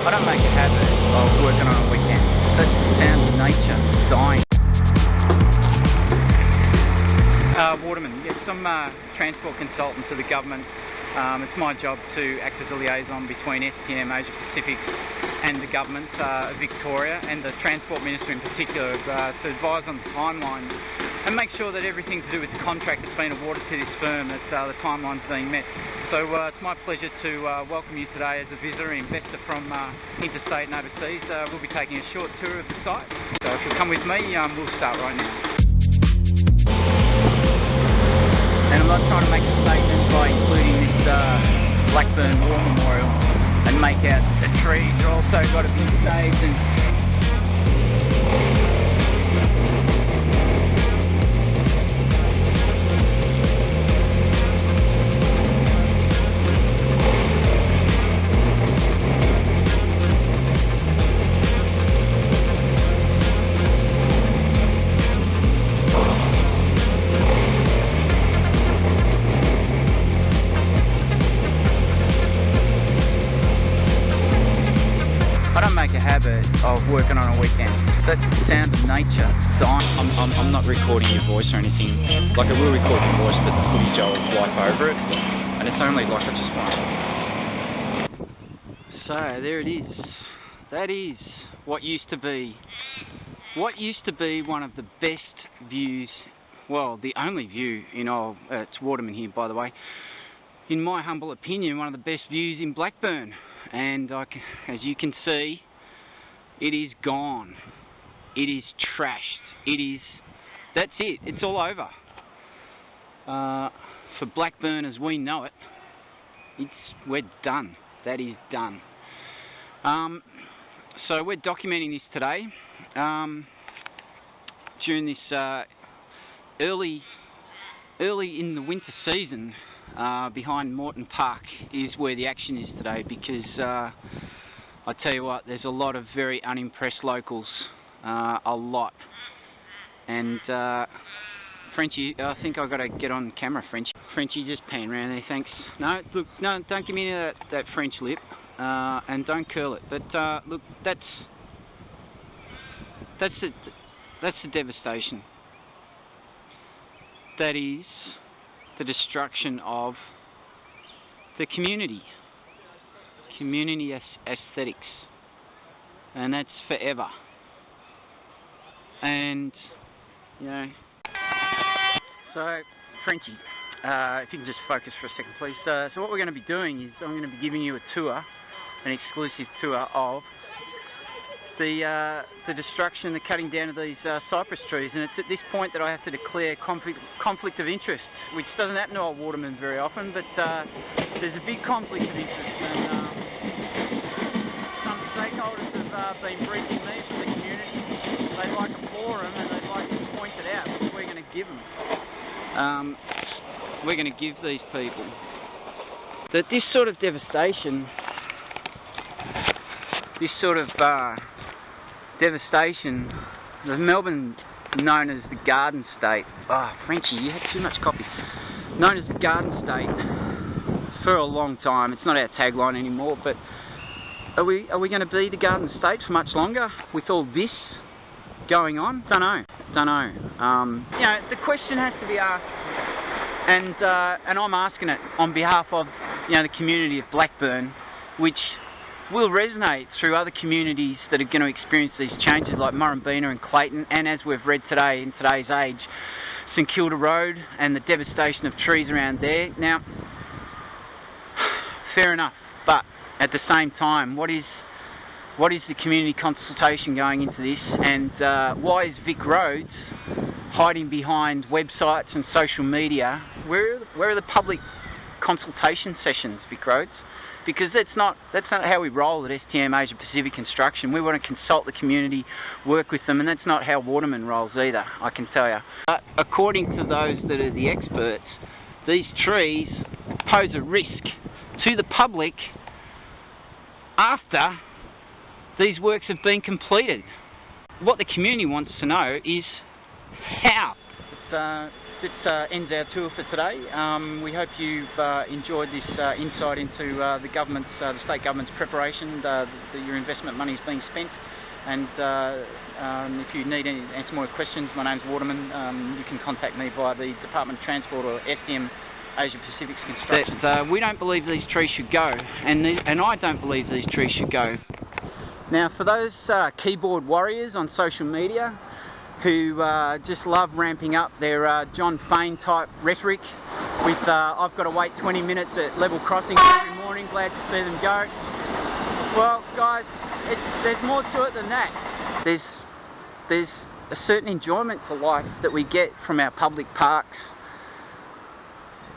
I don't make a habit of working on a weekend. That's the sound of nature dying. Waterman, yes, I'm a transport consultant to the government. It's my job to act as a liaison between STM Asia Pacific and the government of Victoria and the Transport Minister in particular to advise on the timeline and make sure that everything to do with the contract that's been awarded to this firm, that the timeline's being met. So it's my pleasure to welcome you today as a visitor and investor from interstate and overseas. We'll be taking a short tour of the site. So if you'll come with me, we'll start right now. And I'm not trying to make a statement by including this Blackburn War Memorial and make out the trees are also got to be saved and make a habit of working on a weekend. That's the sound of nature dying. I'm not recording your voice or anything. Like I will record your voice, but the footage I'll wipe over it. And it's only like I just want. So there it is. That is what used to be one of the best views, well, the only view in it's Waterman here, by the way. In my humble opinion, one of the best views in Blackburn. And as you can see, it is gone. It is trashed. That's it. It's all over. For Blackburn as we know it, we're done. That is done. So we're documenting this today. During this early in the winter season, behind Morton Park is where the action is today, because I tell you what, there's a lot of very unimpressed locals, a lot. And Frenchie, I think I've got to get on camera, Frenchie. Frenchie, just pan around there, thanks. No, look, no, don't give me any of that French lip, and don't curl it. But look, that's the devastation. That is the destruction of the community aesthetics, and that's forever. And you know, so Frenchie, if you can just focus for a second, please. So what we're going to be doing is I'm going to be giving you a tour, an exclusive tour of the destruction, the cutting down of these cypress trees, and it's at this point that I have to declare conflict of interest, which doesn't happen to old Waterman very often, but there's a big conflict of interest, and some stakeholders have been briefing me from the community. They'd like a forum and they'd like to point it out, which we're going to give them. We're going to give these people that this sort of devastation, the Melbourne known as the Garden State. Oh, Frenchie, you had too much coffee. Known as the Garden State for a long time. It's not our tagline anymore, but are we going to be the Garden State for much longer with all this going on? Don't know. You know, the question has to be asked, and I'm asking it on behalf of the community of Blackburn, which will resonate through other communities that are going to experience these changes, like Murrumbeena and Clayton, and as we've read today in today's age, St Kilda Road and the devastation of trees around there. Now, fair enough, but at the same time, what is the community consultation going into this, and why is Vic Roads hiding behind websites and social media? Where are the public consultation sessions, Vic Roads? Because that's not how we roll at STM Asia Pacific Construction. We want to consult the community, work with them, and that's not how Waterman rolls either, I can tell you. But according to those that are the experts, these trees pose a risk to the public after these works have been completed. What the community wants to know is how. that ends our tour for today. We hope you've enjoyed this insight into the state government's preparation, that your investment money is being spent. And if you need any more questions, my name's Waterman. You can contact me via the Department of Transport or STM Asia Pacific's construction. We don't believe these trees should go, and I don't believe these trees should go. Now, for those keyboard warriors on social media who just love ramping up their John Fane type rhetoric with I've got to wait 20 minutes at level crossings every morning, glad to see them go. Well, guys, there's more to it than that. There's a certain enjoyment to life that we get from our public parks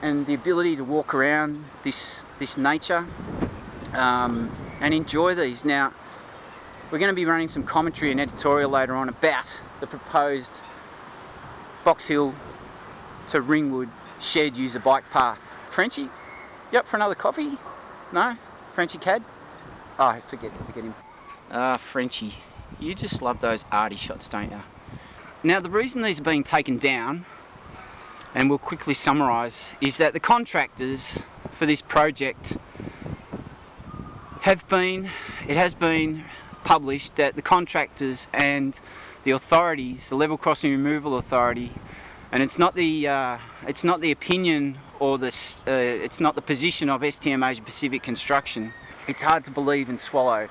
and the ability to walk around this nature and enjoy these. Now, we're going to be running some commentary and editorial later on about the proposed Box Hill to Ringwood shared user bike path. Frenchie, you up for another coffee? No? Frenchie Cad? Oh, forget him. Frenchie, you just love those arty shots, don't you? Now, the reason these are being taken down, and we'll quickly summarise, is that the contractors for this project has been published that the contractors and the authorities, the Level Crossing Removal Authority, and it's not the opinion or it's not the position of STM Asia Pacific Construction. It's hard to believe and swallow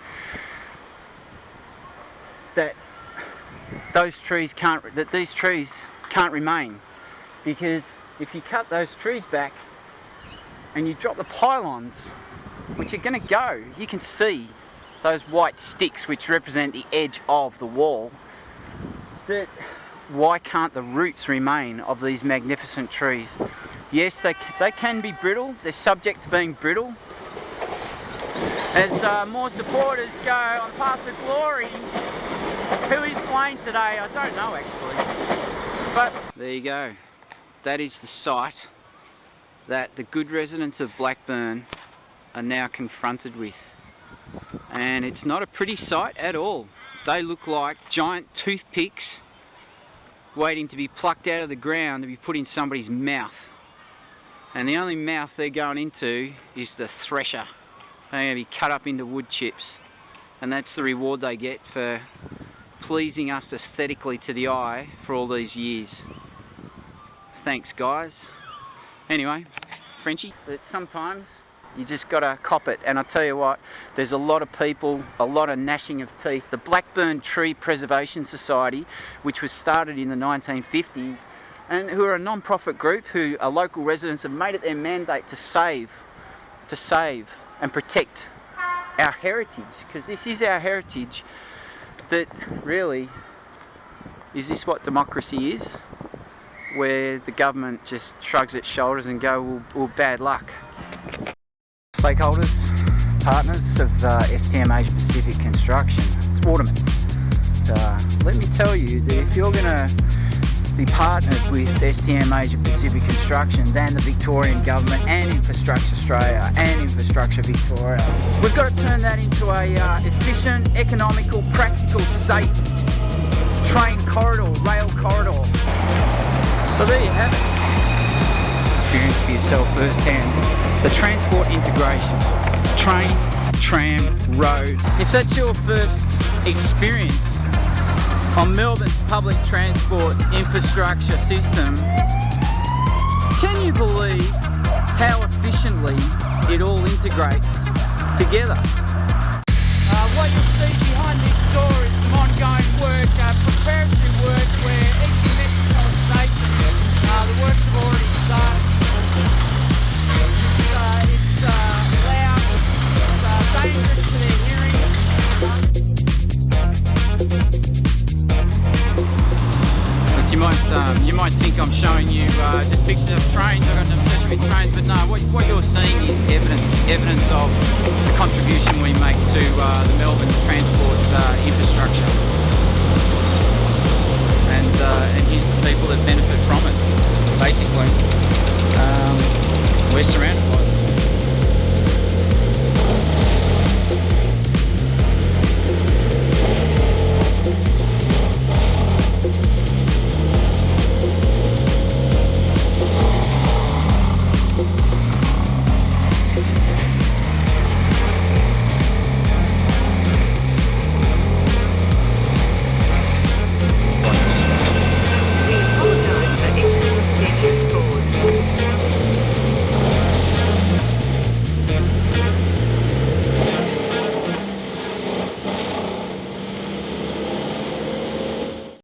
that these trees can't remain, because if you cut those trees back and you drop the pylons, which are going to go, you can see those white sticks which represent the edge of the wall. That why can't the roots remain of these magnificent trees? Yes, they can be brittle. They're subject to being brittle. As more supporters go on Path to Glory, who is playing today? I don't know actually. But there you go. That is the sight that the good residents of Blackburn are now confronted with. And it's not a pretty sight at all. They look like giant toothpicks waiting to be plucked out of the ground to be put in somebody's mouth. And the only mouth they're going into is the thresher. They're going to be cut up into wood chips. And that's the reward they get for pleasing us aesthetically to the eye for all these years. Thanks, guys. Anyway, Frenchie, sometimes you just got to cop it. And I tell you what, there's a lot of people, a lot of gnashing of teeth. The Blackburn Tree Preservation Society, which was started in the 1950s, and who are a non-profit group who are local residents, have made it their mandate to save and protect our heritage, because this is our heritage. That really, is this what democracy is? Where the government just shrugs its shoulders and go, well, bad luck. Stakeholders, partners of STM Asia Pacific Construction, it's Waterman. Let me tell you that if you're going to be partnered with STM Asia Pacific Construction and the Victorian Government and Infrastructure Australia and Infrastructure Victoria, we've got to turn that into a efficient, economical, practical, safe train corridor, rail corridor. So there you have it. Experience for yourself firsthand the transport integration, train, tram, road. If that's your first experience on Melbourne's public transport infrastructure system, can you believe how efficiently it all integrates together? What you'll see behind this door is some ongoing work, preparatory work, where each Media-Callumny station, the works have already started. It's loud, it's dangerous to their hearing. You might think I'm showing you just pictures of trains. I've got an obsession with trains, but no, what you're seeing is evidence of the contribution we make to the Melbourne transport infrastructure, and here's the people that benefit from it. Basically, we're surrounded by it.